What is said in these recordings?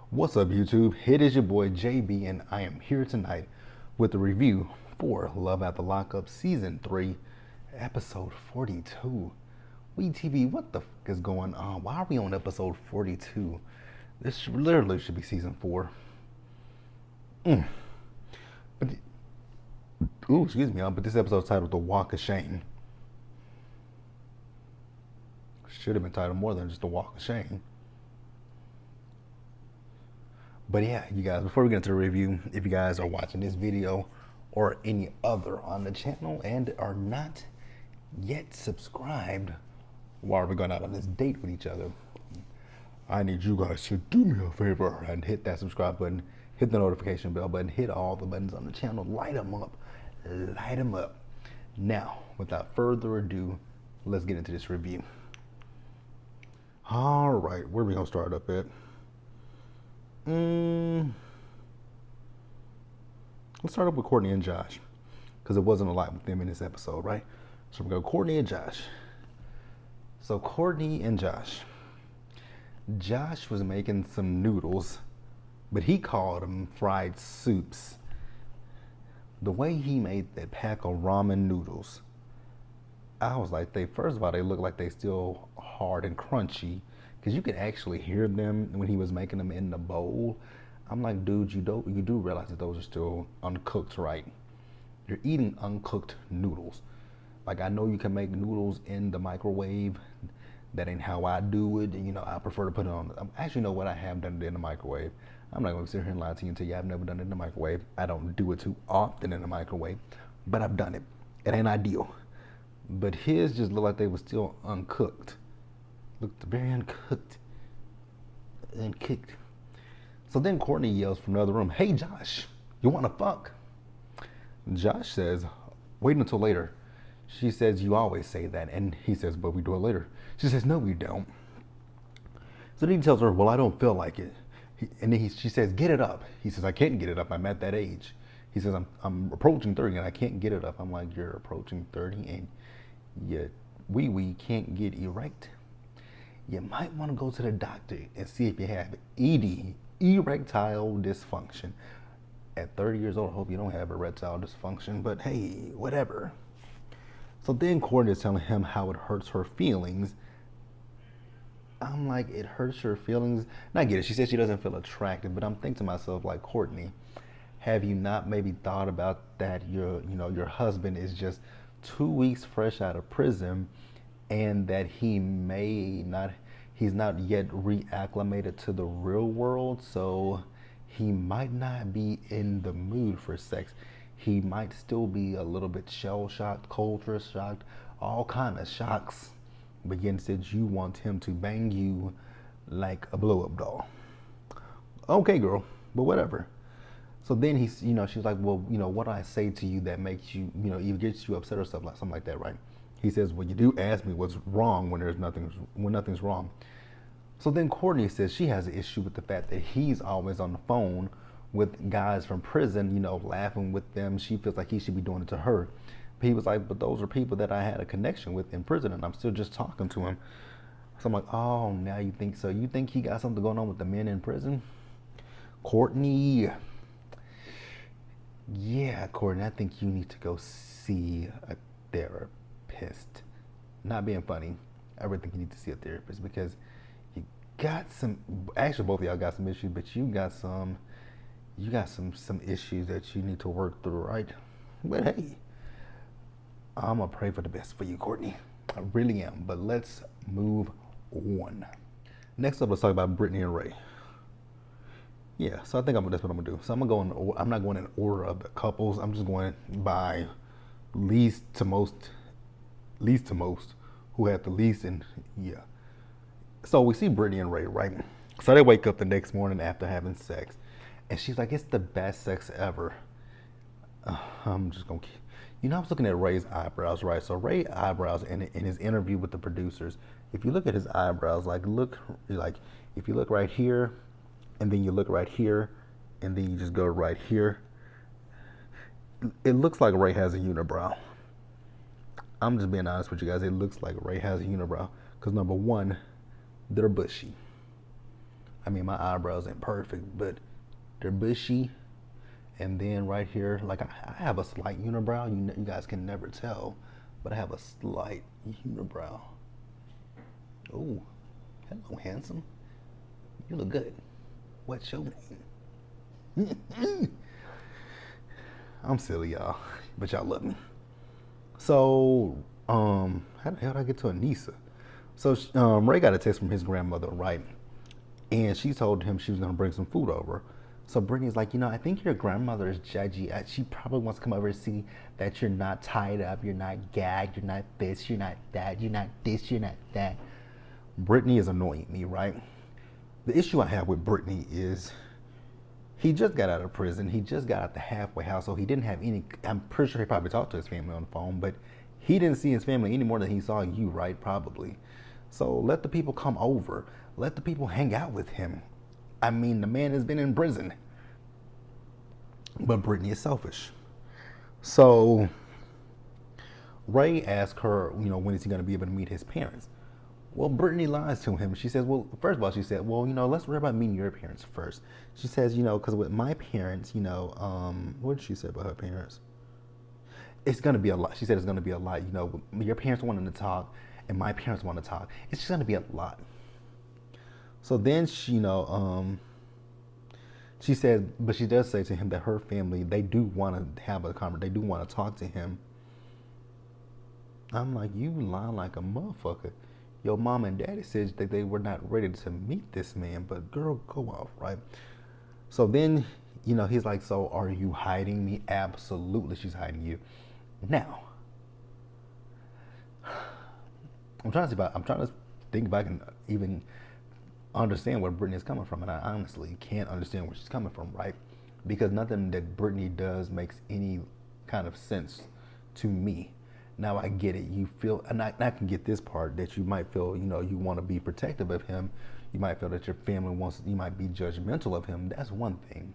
What's up, YouTube? It is your boy JB, and I am here tonight with a review for Love at the Lockup Season 3, Episode 42. TV, what the f is going on? Why are we on Episode 42? This literally should be Season 4. But, excuse me, but this episode's titled The Walk of Shame. Should have been titled more than just The Walk of Shame. But yeah, you guys, before we get into the review, if you guys are watching this video or any other on the channel and are not yet subscribed, while we're going out on this date with each other, I need you guys to do me a favor and hit that subscribe button, hit the notification bell button, hit all the buttons on the channel, light them up, light them up. Now, without further ado, let's get into this review. All right, where are we gonna start up at? Let's start up with Courtney and Josh, because it wasn't a lot with them in this episode, right? So we go Courtney and Josh. So Courtney and Josh. Josh was making some noodles, but he called them fried soups. The way he made that pack of ramen noodles, I was like, first of all, they look like they still hard and crunchy, because you could actually hear them when he was making them in the bowl. I'm like, dude, you do realize that those are still uncooked, right? You're eating uncooked noodles. Like, I know you can make noodles in the microwave. That ain't how I do it. You know, I prefer to put it on. Actually, you know what? I have done it in the microwave. I'm not going to sit here and lie to you and tell you I've never done it in the microwave. I don't do it too often in the microwave, but I've done it. It ain't ideal. But his just looked like they were still uncooked. Looked very uncooked. Uncooked. So then Courtney yells from the other room, "Hey Josh, you wanna fuck?" Josh says, "Wait until later." She says, "You always say that." And he says, "But we do it later." She says, "No, we don't." So then he tells her, "Well, I don't feel like it." And then she says, "Get it up." He says, "I can't get it up. I'm at that age." He says, I'm approaching 30 and I can't get it up. I'm like, "You're approaching 30 and your wee can't get erect? You might want to go to the doctor and see if you have ED, erectile dysfunction." At 30 years old, I hope you don't have erectile dysfunction, but hey, whatever. So then Courtney is telling him how it hurts her feelings. I'm like, it hurts her feelings? And I get it. She says she doesn't feel attractive, but I'm thinking to myself, like, Courtney, have you not maybe thought about that your husband is just 2 weeks fresh out of prison, and that he's not yet reacclimated to the real world, so he might not be in the mood for sex. He might still be a little bit shell-shocked, culture shocked, all kind of shocks. But yet said you want him to bang you like a blow-up doll. Okay, girl, but whatever. So then she's like, "Well, what do I say to you that makes you, either gets you upset or something like that, right?" He says, "Well, you do ask me what's wrong when nothing's wrong." So then Courtney says she has an issue with the fact that he's always on the phone with guys from prison, laughing with them. She feels like he should be doing it to her. But he was like, "But those are people that I had a connection with in prison, and I'm still just talking to him." So I'm like, "Oh, now you think so? You think he got something going on with the men in prison?" Courtney. Yeah, Courtney, I think you need to go see a therapist. Not being funny, I really think you need to see a therapist, because you got actually both of y'all got some issues, but you got some issues that you need to work through, right? But hey, I'm gonna pray for the best for you, Courtney. I really am. But let's move on. Next up, let's talk about Brittany and Ray. Yeah, so I think that's what I'm gonna do. So I'm not going in order of the couples. I'm just going by least to most, who had the least, and yeah. So we see Brittany and Ray, right? So they wake up the next morning after having sex, and she's like, "It's the best sex ever." I'm just gonna, I was looking at Ray's eyebrows, right? So Ray's eyebrows in his interview with the producers, if you look at his eyebrows, if you look right here, and then you look right here, and then you just go right here, it looks like Ray has a unibrow. I'm just being honest with you guys. It looks like Ray has a unibrow, because number one, they're bushy. I mean, my eyebrows ain't perfect, but they're bushy. And then right here, like I have a slight unibrow. You guys can never tell, but I have a slight unibrow. Oh, hello, handsome. You look good. What's your name? I'm silly, y'all, but y'all love me. So, how the hell did I get to Anissa? So, Ray got a text from his grandmother, right? And she told him she was gonna bring some food over. So Brittany's like, I think your grandmother is judgy. She probably wants to come over and see that you're not tied up, you're not gagged, you're not this, you're not that, you're not this, you're not that. Brittany is annoying me, right? The issue I have with Brittany is he just got out of prison. He just got out the halfway house, so he didn't have any. I'm pretty sure he probably talked to his family on the phone, but he didn't see his family any more than he saw you, right? Probably. So let the people come over. Let the people hang out with him. I mean, the man has been in prison. But Brittany is selfish. So Ray asked her, when is he going to be able to meet his parents? Well, Brittany lies to him. She says, well, first of all, she said, well, let's worry about meeting your parents first. She says, because with my parents, what did she say about her parents? It's going to be a lot. She said it's going to be a lot. Your parents wanting to talk and my parents want to talk. It's just going to be a lot. So then she, she said, but she does say to him that her family, they do want to have a conversation. They do want to talk to him. I'm like, you lie like a motherfucker. Your mom and daddy said that they were not ready to meet this man, but girl, go off, right? So then, he's like, so are you hiding me? Absolutely, she's hiding you. Now, I'm trying to think if I can even understand where Brittany is coming from, and I honestly can't understand where she's coming from, right? Because nothing that Brittany does makes any kind of sense to me. Now I get it. You feel, and I can get this part, that you might feel, you want to be protective of him. You might feel that your family you might be judgmental of him. That's one thing.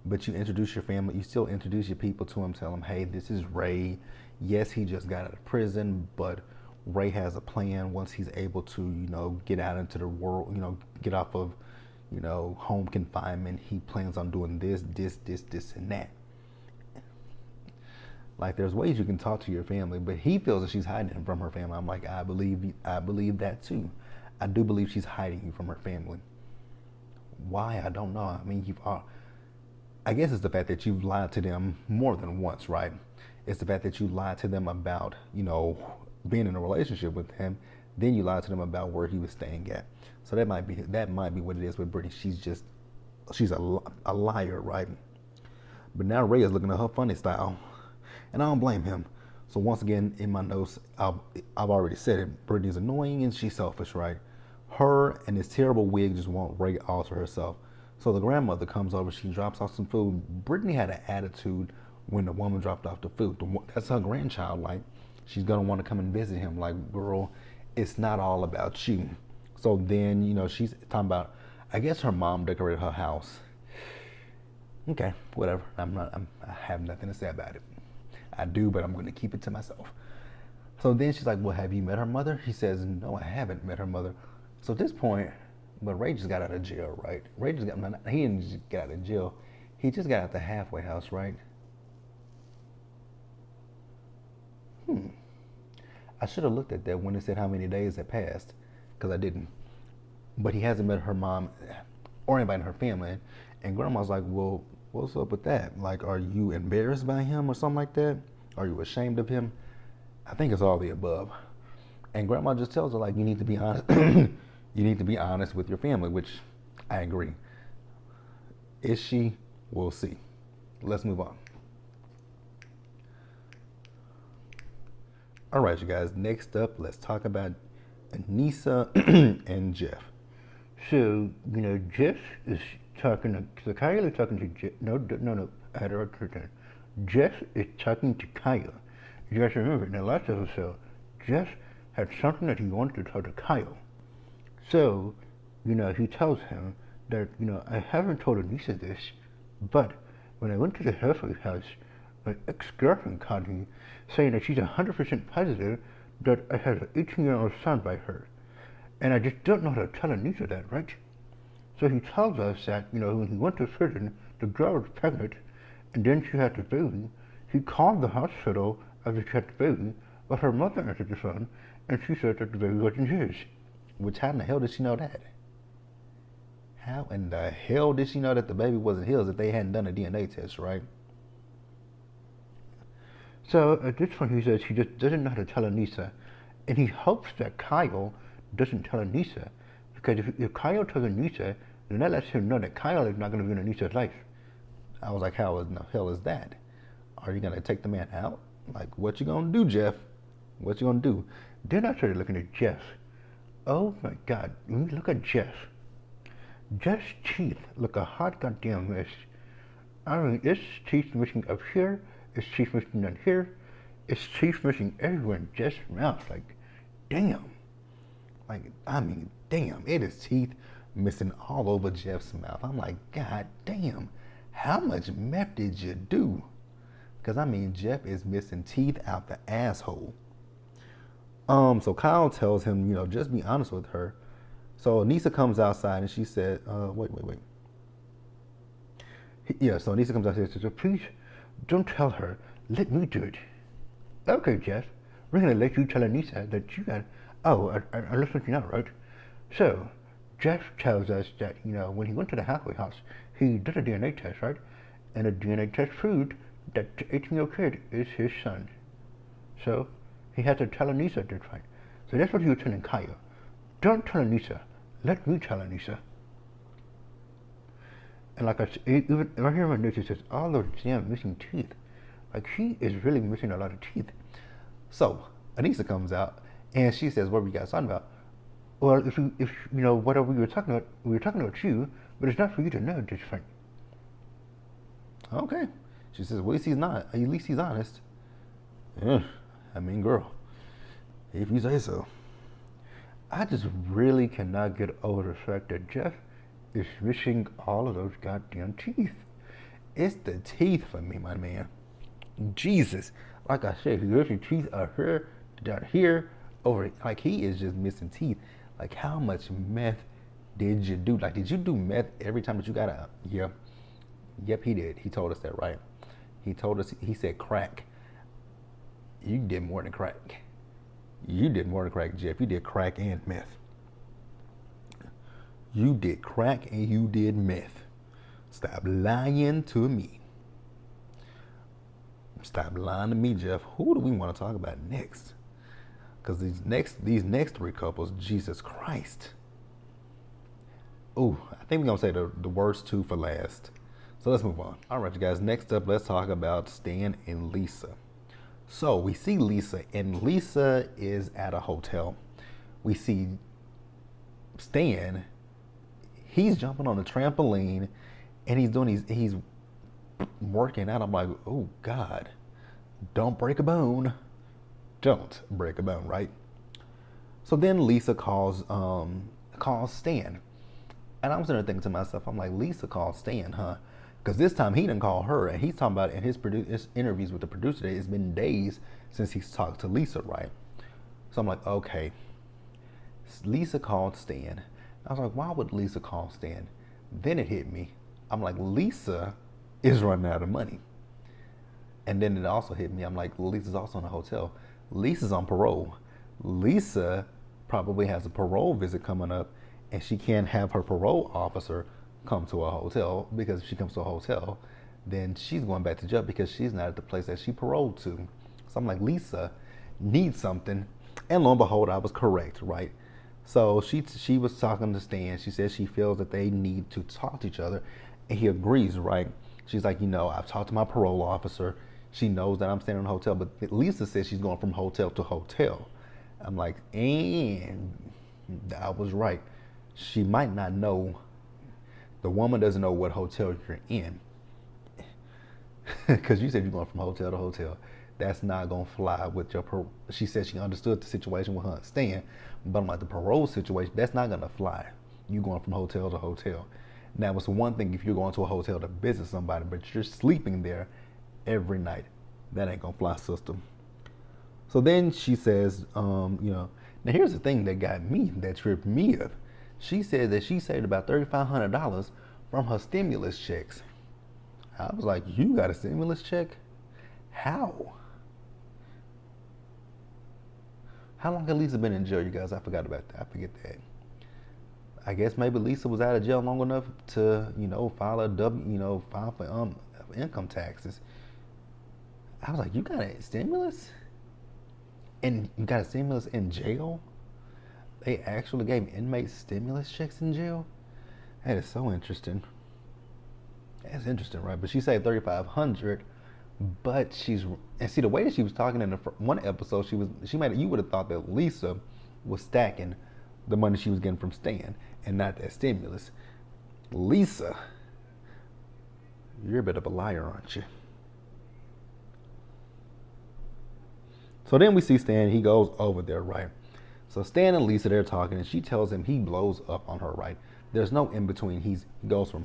But you introduce your family, you still introduce your people to him, tell him, hey, this is Ray. Yes, he just got out of prison, but Ray has a plan once he's able to, get out into the world, get off of, home confinement. He plans on doing this, and that. Like, there's ways you can talk to your family, but he feels that she's hiding him from her family. I'm like, I believe that too. I do believe she's hiding you from her family. Why? I don't know. I mean, I guess it's the fact that you've lied to them more than once, right? It's the fact that you lied to them about, being in a relationship with him. Then you lied to them about where he was staying at. So that might be what it is with Brittany. She's a liar, right? But now Ray is looking at her funny style. And I don't blame him. So once again, in my notes, I've already said it. Brittany's annoying and she's selfish, right? Her and this terrible wig just want Ray all to herself. So the grandmother comes over, she drops off some food. Brittany had an attitude when the woman dropped off the food. That's her grandchild, like, she's gonna want to come and visit him. Like, girl, it's not all about you. So then, she's talking about, I guess her mom decorated her house. Okay, whatever. I have nothing to say about it. I do, but I'm going to keep it to myself. So then she's like, well, have you met her mother? He says, no, I haven't met her mother. So at this point, but Ray just got out of jail, right? He didn't just get out of jail. He just got out the halfway house, right? I should have looked at that when it said how many days had passed, because I didn't. But he hasn't met her mom or anybody in her family. And grandma's like, well, what's up with that? Like, are you embarrassed by him or something like that? Are you ashamed of him? I think it's all the above. And grandma just tells her, like, you need to be honest. You need to be honest with your family, which I agree. Is she? We'll see. Let's move on. All right, you guys. Next up, let's talk about Anissa and Jeff. So, Jeff is talking to Kyle is talking to Jeff. No, I had it right. Jeff is talking to Kyle. You guys remember in the last episode, Jeff had something that he wanted to tell to Kyle. So, he tells him that, I haven't told Anissa this, but when I went to the halfway house, my ex-girlfriend called me saying that she's 100% positive that I have an 18-year-old son by her. And I just don't know how to tell Anissa that, right? So he tells us that, when he went to prison, the girl was pregnant, and then she had the baby. He called the hospital after she had the baby, but her mother answered the phone, and she said that the baby wasn't his. Which, how in the hell did she know that? How in the hell did she know that the baby wasn't his if they hadn't done a DNA test, right? So at this point, he says he just doesn't know how to tell Anissa, and he hopes that Kyle doesn't tell Anissa, because if Kyle tells Anissa, then that lets him know that Kyle is not going to be in Anissa's life. I was like, how in the hell is that? Are you going to take the man out? Like, what you going to do, Jeff? What you going to do? Then I started looking at Jeff. Oh my God, when you look at Jeff, Jeff's teeth look a hot goddamn mess. I mean, it's teeth missing up here, it's teeth missing down here, it's teeth missing everywhere in Jeff's mouth. Like, damn. Like, I mean, damn, it is teeth missing all over Jeff's mouth. I'm like, God damn, how much meth did you do? Because, I mean, Jeff is missing teeth out the asshole. So Kyle tells him, just be honest with her. So Anissa comes outside and she said, wait. Yeah, so Anissa comes outside and says, please don't tell her. Let me do it. Okay, Jeff, we're going to let you tell Anissa that you got, I left something out, right? So Jeff tells us that, when he went to the halfway house, he did a DNA test, right? And the DNA test proved that the 18-year-old kid is his son. So he had to tell Anissa that's right. So that's what he was telling Kyle. Don't tell Anissa. Let me tell Anissa. And like I said, even right here in my notes, it says all those damn missing teeth. Like, he is really missing a lot of teeth. So Anissa comes out and she says, what were you guys talking about? Well, if whatever we were talking about you, but it's not for you to know, just Frank. Okay. She says, well, at least he's honest. Yeah, I mean, girl, if you say so. I just really cannot get over the fact that Jeff is missing all of those goddamn teeth. It's the teeth for me, my man. Jesus. Like I said, his missing teeth are here, down here, over. Like, he is just missing teeth. Like, how much meth did you do? Like, did you do meth every time that you got out? Yeah. Yep, he did. He told us that, right? He told us, he said crack. You did more than crack. You did more than crack, Jeff. You did crack and meth. You did crack and you did meth. Stop lying to me. Stop lying to me, Jeff. Who do we want to talk about next? Because these next three couples, Jesus Christ. Oh, I think we're going to say the worst two for last. So let's move on. All right, you guys. Next up, let's talk about Stan and Lisa. So we see Lisa, and Lisa is at a hotel. We see Stan. He's jumping on a trampoline, and he's working out. I'm like, oh God, don't break a bone. Don't break a bone, right? So then Lisa calls Stan, and I'm sitting there thinking to myself, I'm like, Lisa called Stan, huh? Because this time he didn't call her, and he's talking about in his interviews with the producer that it's been days since he's talked to Lisa, right? So I'm like, okay, Lisa called Stan. I was like, why would Lisa call Stan? Then it hit me. I'm like, Lisa is running out of money. And then it also hit me. I'm like, well, Lisa's also in a hotel. Lisa's on parole. Lisa probably has a parole visit coming up, and she can't have her parole officer come to a hotel, because if she comes to a hotel, then she's going back to jail because she's not at the place that she paroled to. So I'm like, Lisa needs something. And lo and behold, I was correct, right? So she was talking to Stan. She says she feels that they need to talk to each other, and he agrees, right? She's like, I've talked to my parole officer. She knows that I'm staying in a hotel, but Lisa says she's going from hotel to hotel. I'm like, and I was right. She might not know. The woman doesn't know what hotel you're in. Because you said you're going from hotel to hotel. That's not going to fly with your parole. She said she understood the situation with her and Stan, but I'm like, the parole situation, that's not going to fly. You going from hotel to hotel. Now, it's one thing if you're going to a hotel to visit somebody, but you're sleeping there every night. That ain't going to fly, sister. So then she says, now here's the thing that got me, that tripped me up. She said that she saved about $3,500 from her stimulus checks. I was like, you got a stimulus check? How? How long had Lisa been in jail, you guys? I forgot about that. I forget that. I guess maybe Lisa was out of jail long enough to, file for income taxes. I was like, you got a stimulus? And you got a stimulus in jail? They actually gave inmates stimulus checks in jail? That is so interesting. That's interesting, right? But she saved $3,500, but see the way that she was talking in the one episode, you would have thought that Lisa was stacking the money she was getting from Stan and not that stimulus. Lisa, you're a bit of a liar, aren't you? So then we see Stan, he goes over there, right? So Stan and Lisa, they're talking, and she tells him he blows up on her, right? There's no in between. He goes from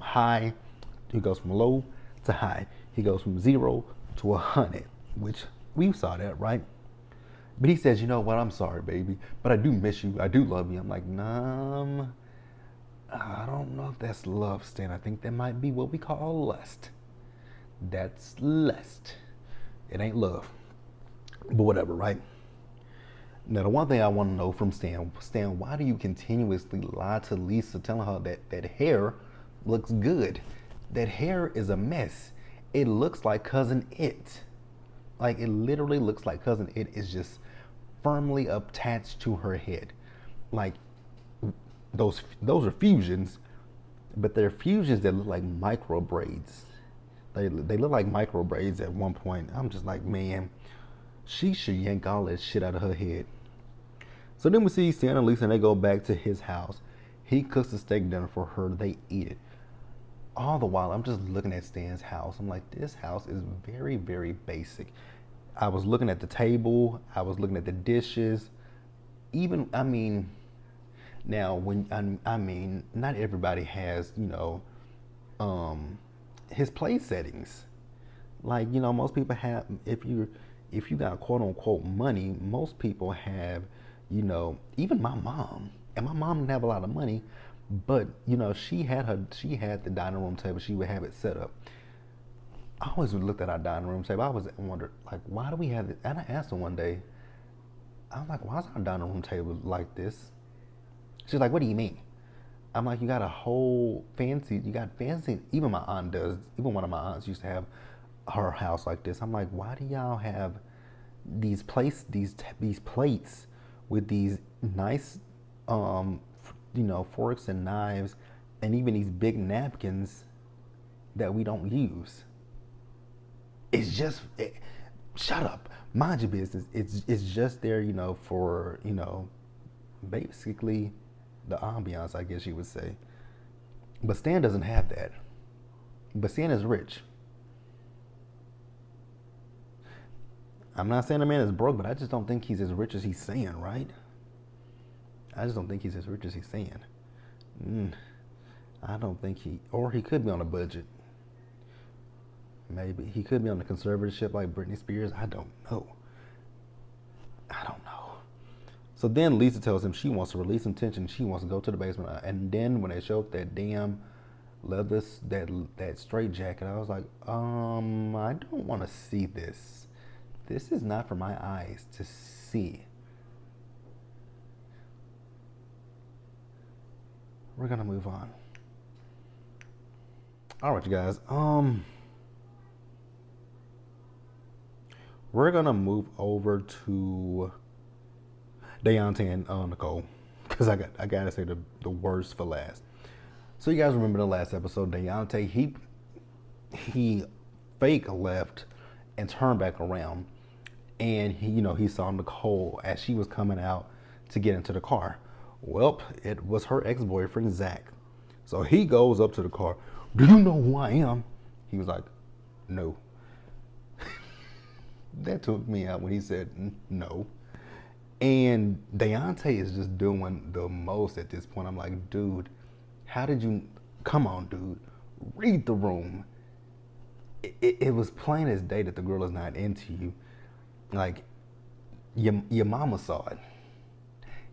low to high. He goes from 0 to 100, which we saw that, right? But he says, you know what, I'm sorry, baby, but I do miss you. I do love you. I'm like, nah, I don't know if that's love, Stan. I think that might be what we call lust. That's lust. It ain't love. But whatever, right? Now, the one thing I want to know from Stan, why do you continuously lie to Lisa, telling her that hair looks good? That hair is a mess. It looks like Cousin It. Like, it literally looks like Cousin It is just firmly attached to her head. Like, those are fusions, but they're fusions that look like micro braids. They look like micro braids at one point. I'm just like, man, she should yank all that shit out of her head. So then we see Stan and Lisa, and they go back to his house. He cooks a steak dinner for her. They eat it. All the while, I'm just looking at Stan's house. I'm like, this house is very, very basic. I was looking at the table. I was looking at the dishes. Now, not everybody has, his place settings. Like, most people have, if you got quote unquote money, most people have, even my mom, and my mom didn't have a lot of money, but she had the dining room table. She would have it set up. I always looked at our dining room table. I was wondered, like, why do we have it? And I asked her one day, I'm like, why is our dining room table like this? She's like, what do you mean? I'm like, you got fancy, even my aunt does, even one of my aunts used to have her house like this. I'm like, why do y'all have these plates with these nice, forks and knives, and even these big napkins that we don't use? It's just, shut up, mind your business. It's just there, for, basically the ambiance, I guess you would say. But Stan doesn't have that. But Stan is rich. I'm not saying the man is broke, but I just don't think he's as rich as he's saying, right? I just don't think he's as rich as he's saying. I don't think he could be on a budget. Maybe he could be on a conservatorship like Britney Spears. I don't know. So then Lisa tells him she wants to release some tension. She wants to go to the basement. And then when they showed that damn leather, that straight jacket, I was like, I don't want to see this. This is not for my eyes to see. We're gonna move on. All right, you guys. We're gonna move over to Dionte and Nicole, because I gotta say the worst for last. So you guys remember the last episode, Dionte, he fake left and turned back around, and he saw Nicole as she was coming out to get into the car. Well, it was her ex-boyfriend Zach. So he goes up to the car. Do you know who I am? He was like, no. That took me out when he said no. And Dionte is just doing the most at this point. I'm like, dude, come on, dude, read the room. It was plain as day that the girl is not into you. Like, your mama saw it.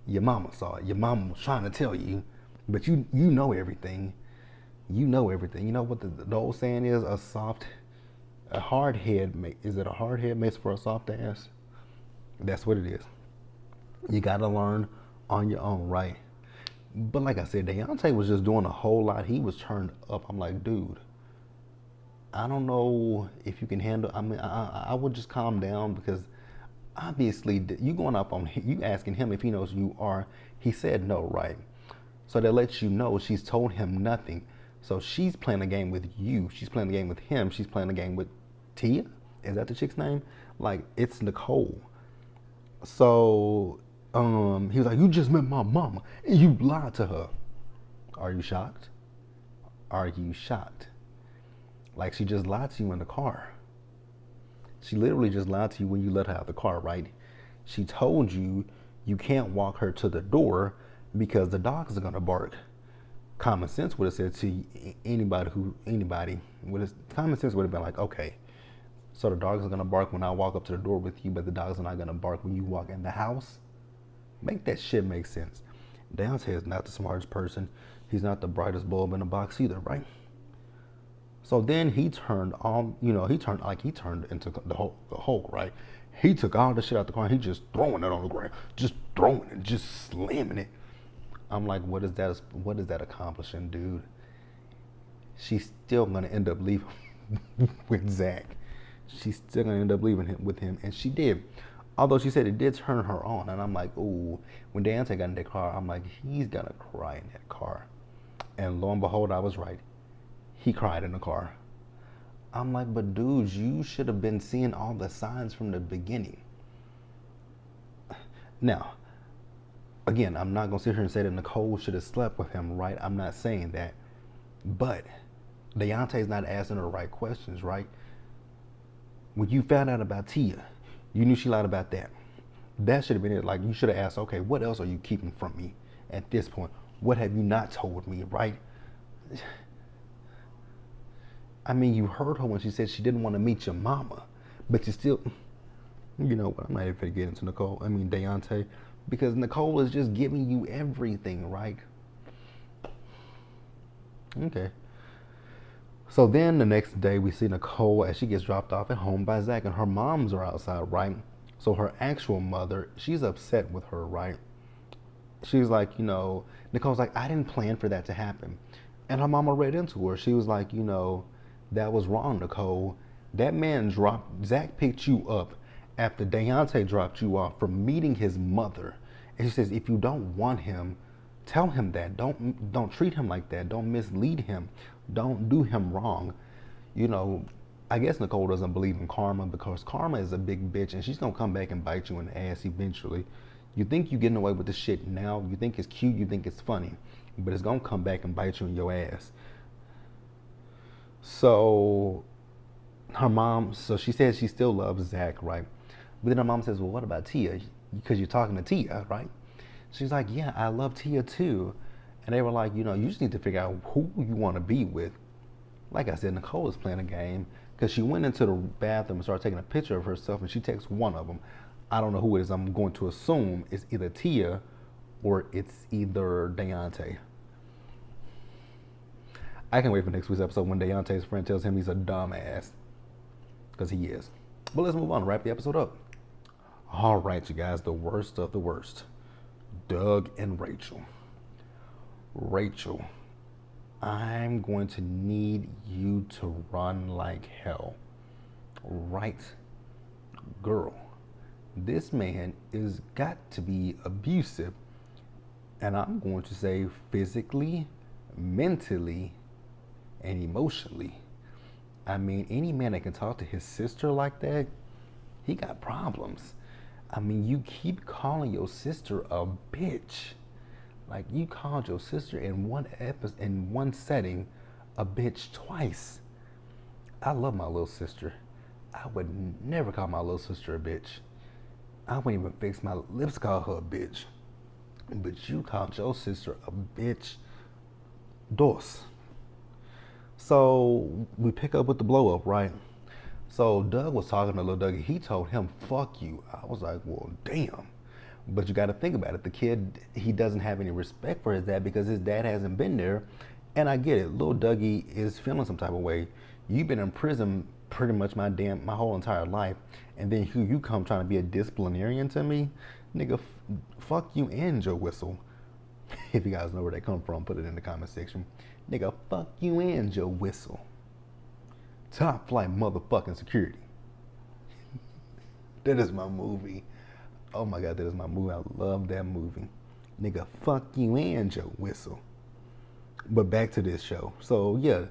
Your mama was trying to tell you But you know everything. You know everything. You know what the old saying is? A hard head, is it a hard head makes for a soft ass? That's what it is. You got to learn on your own, right? But like I said, Dionte was just doing a whole lot. He was turned up. I'm like, dude, I don't know if you can handle. I mean, I would just calm down because obviously you going up on you asking him if he knows who you are. He said no, right? So that lets you know she's told him nothing. So she's playing a game with you. She's playing a game with him. She's playing a game with Tia. Is that the chick's name? Like, it's Nicole. So he was like, you just met my mama and you lied to her. Are you shocked? Are you shocked? Like, she just lied to you in the car. She literally just lied to you when you let her out of the car, right? She told you you can't walk her to the door because the dogs are gonna bark. Common sense would have said to anybody, common sense would have been like, okay, so the dogs are gonna bark when I walk up to the door with you, but the dogs are not gonna bark when you walk in the house? Make that shit make sense. Dionte is not the smartest person. He's not the brightest bulb in the box either, right? So then he turned into the Hulk, right? He took all the shit out the car and he just throwing it on the ground, just throwing it, just slamming it. I'm like, what is that accomplishing, dude? She's still gonna end up leaving with Zach. She's still gonna end up leaving with him, and she did. Although she said it did turn her on, and I'm like, ooh. When Dionte got in that car, I'm like, he's gonna cry in that car. And lo and behold, I was right. He cried in the car. I'm like, but dude, you should have been seeing all the signs from the beginning. Now, again, I'm not gonna sit here and say that Nicole should have slept with him, right? I'm not saying that. But Dionte's not asking the right questions, right? When you found out about Tia, you knew she lied about that. That should have been it. Like, you should have asked, okay, what else are you keeping from me at this point? What have you not told me, right? I mean, you heard her when she said she didn't want to meet your mama, but you still, you know what, I'm not even gonna get into Dionte, because Nicole is just giving you everything, right? Okay. So then the next day we see Nicole as she gets dropped off at home by Zach, and her moms are outside, right? So her actual mother, she's upset with her, right? She's like, Nicole's like, I didn't plan for that to happen. And her mama read into her. She was like, that was wrong, Nicole. That man Zach picked you up after Dionte dropped you off from meeting his mother. And she says, if you don't want him, tell him that. Don't treat him like that. Don't mislead him. Don't do him wrong. I guess Nicole doesn't believe in karma because karma is a big bitch and she's gonna come back and bite you in the ass eventually. You think you're getting away with this shit now. You think it's cute. You think it's funny. But it's gonna come back and bite you in your ass. So her mom, she says she still loves Zach, right? But then her mom says, well, what about Tia? Because you're talking to Tia, right? She's like, yeah, I love Tia too. And they were like, you just need to figure out who you want to be with. Like I said, Nicole is playing a game because she went into the bathroom and started taking a picture of herself, and she texts one of them. I don't know who it is. I'm going to assume it's either Tia or it's either Dionte. I can't wait for next week's episode when Dionte's friend tells him he's a dumbass. Because he is. But let's move on and wrap the episode up. All right, you guys, the worst of the worst. Doug and Rachel. Rachel, I'm going to need you to run like hell. Right, girl. This man is got to be abusive. And I'm going to say physically, mentally, and emotionally. I mean, any man that can talk to his sister like that, he got problems. I mean, you keep calling your sister a bitch. Like, you called your sister in one setting a bitch twice. I love my little sister. I would never call my little sister a bitch. I wouldn't even fix my lips to call her a bitch. But you called your sister a bitch. Dos. So we pick up with the blow up, right? So Doug was talking to little Dougie. He told him, fuck you. I was like, well, damn. But you got to think about it. The kid, he doesn't have any respect for his dad because his dad hasn't been there. And I get it. Little Dougie is feeling some type of way. You've been in prison pretty much my whole entire life, and then you come trying to be a disciplinarian to me, nigga. Fuck you and Joe Whistle. If you guys know where they come from, put it in the comment section. Nigga, fuck you and Joe Whistle. Top flight motherfucking security. That is my movie. Oh my God, that is my movie. I love that movie. Nigga, fuck you and Joe Whistle. But back to this show. So yeah,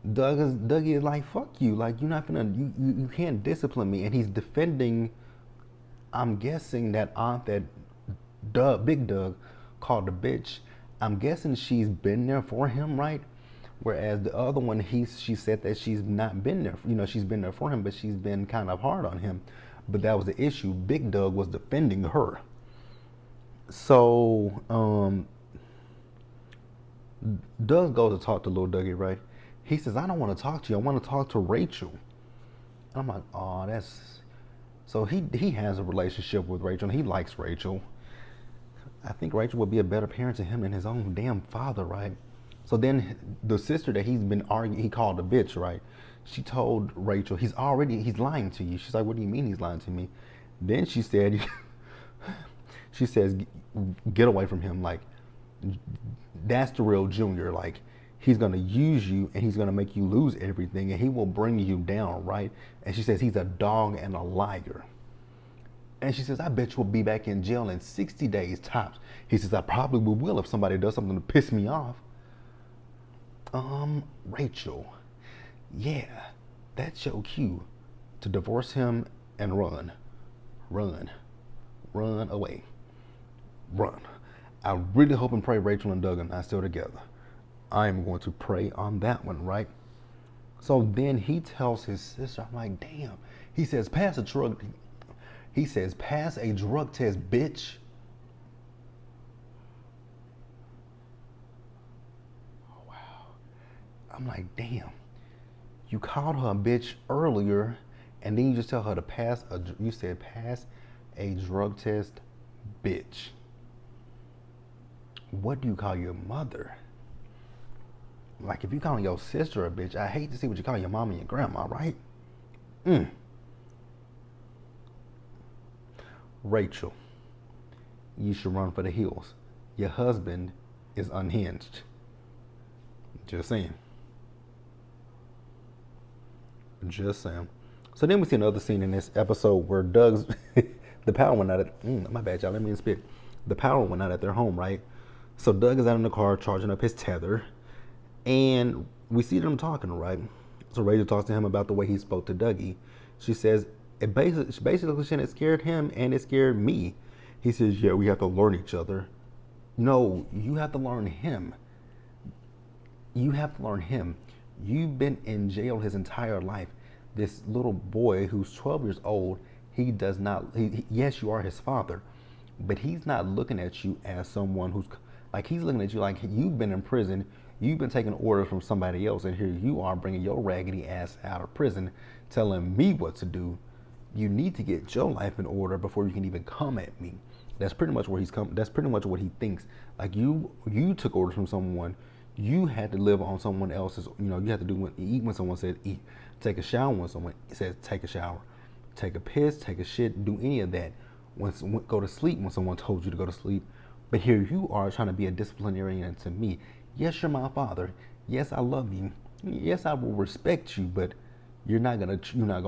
Dougie is like, fuck you. Like, you're not gonna, you can't discipline me. And he's defending, I'm guessing, that aunt that Big Doug called a bitch. I'm guessing she's been there for him, right? Whereas the other one, she said that she's not been there. You know, she's been there for him, but she's been kind of hard on him. But that was the issue. Big Doug was defending her. So, Doug goes to talk to little Dougie, right? He says, I don't want to talk to you. I want to talk to Rachel. And I'm like, oh, that's... So he has a relationship with Rachel, and he likes Rachel. I think Rachel would be a better parent to him than his own damn father, right? So then the sister that he's been arguing, he called a bitch, right? She told Rachel, he's lying to you. She's like, what do you mean he's lying to me? Then she said, she says, get away from him. Like, that's the real Junior. Like, he's going to use you and he's going to make you lose everything and he will bring you down, right? And she says, he's a dog and a liar. And she says, I bet you'll be back in jail in 60 days tops. He says, I probably will if somebody does something to piss me off. Rachel, yeah, that's your cue to divorce him and run away, run. I really hope and pray Rachel and Doug are not still together. I am going to pray on that one, right? So then he tells his sister, I'm like, damn. He says, pass a drug test, bitch. Oh, wow. I'm like, damn. You called her a bitch earlier, and then you just tell her to pass a drug test, bitch. What do you call your mother? Like, if you calling your sister a bitch, I hate to see what you call your mom and your grandma, right? Rachel, you should run for the hills. Your husband is unhinged. Just saying. Just saying. So then we see another scene in this episode where Doug's, the power went out at, my bad, y'all, let me spit. The power went out at their home, right? So Doug is out in the car charging up his tether, and we see them talking, right? So Rachel talks to him about the way he spoke to Dougie. She says, it basically said it scared him and it scared me. He says, yeah, we have to learn each other. No, you have to learn him. You have to learn him. You've been in jail his entire life. This little boy who's 12 years old, he does not, yes, you are his father, but he's not looking at you as someone who's, like, he's looking at you like you've been in prison, you've been taking orders from somebody else, and here you are bringing your raggedy ass out of prison, telling me what to do. You need to get your life in order before you can even come at me. That's pretty much where he's come. That's pretty much what he thinks. Like, you took orders from someone. You had to live on someone else's. You know, you had to eat when someone said eat. Take a shower when someone says take a shower. Take a piss. Take a shit. Do any of that. Go to sleep when someone told you to go to sleep. But here you are trying to be a disciplinarian to me. Yes, you're my father. Yes, I love you. Yes, I will respect you. But you're not gonna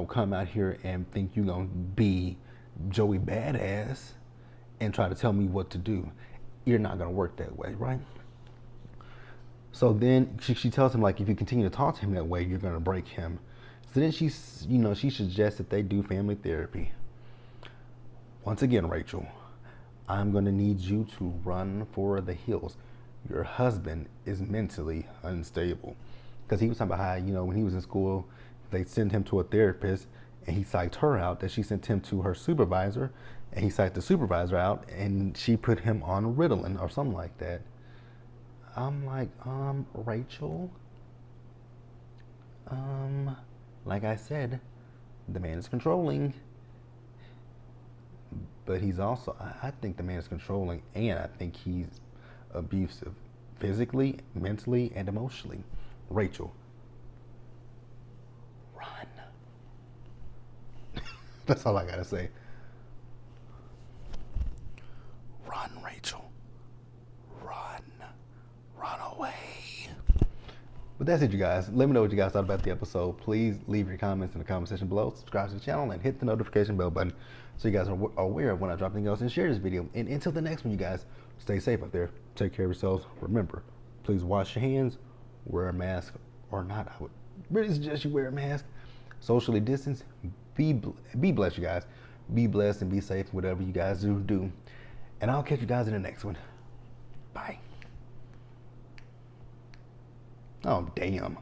come out here and think you're gonna be Joey Badass and try to tell me what to do. You're not gonna work that way, right? So then she tells him, like, if you continue to talk to him that way, you're gonna break him. So then she suggests that they do family therapy. Once again, Rachel, I'm gonna need you to run for the hills. Your husband is mentally unstable. Because he was talking about how, when he was in school, they sent him to a therapist and he psyched her out, that she sent him to her supervisor and he psyched the supervisor out and she put him on Ritalin or something like that. I'm like, Rachel, like I said, the man is controlling. but he's also, I think the man is controlling, and I think he's abusive physically, mentally, and emotionally. Rachel, run. That's all I gotta say. Run, Rachel. Run. Run away. But that's it, you guys. Let me know what you guys thought about the episode. Please leave your comments in the comment section below. Subscribe to the channel and hit the notification bell button so you guys are aware of when I drop anything else, and share this video. And until the next one, you guys, stay safe out there. Take care of yourselves. Remember, please wash your hands, wear a mask or not. I would really suggest you wear a mask. Socially distance. Be blessed, you guys. Be blessed and be safe, whatever you guys do. And I'll catch you guys in the next one. Bye. Oh, damn.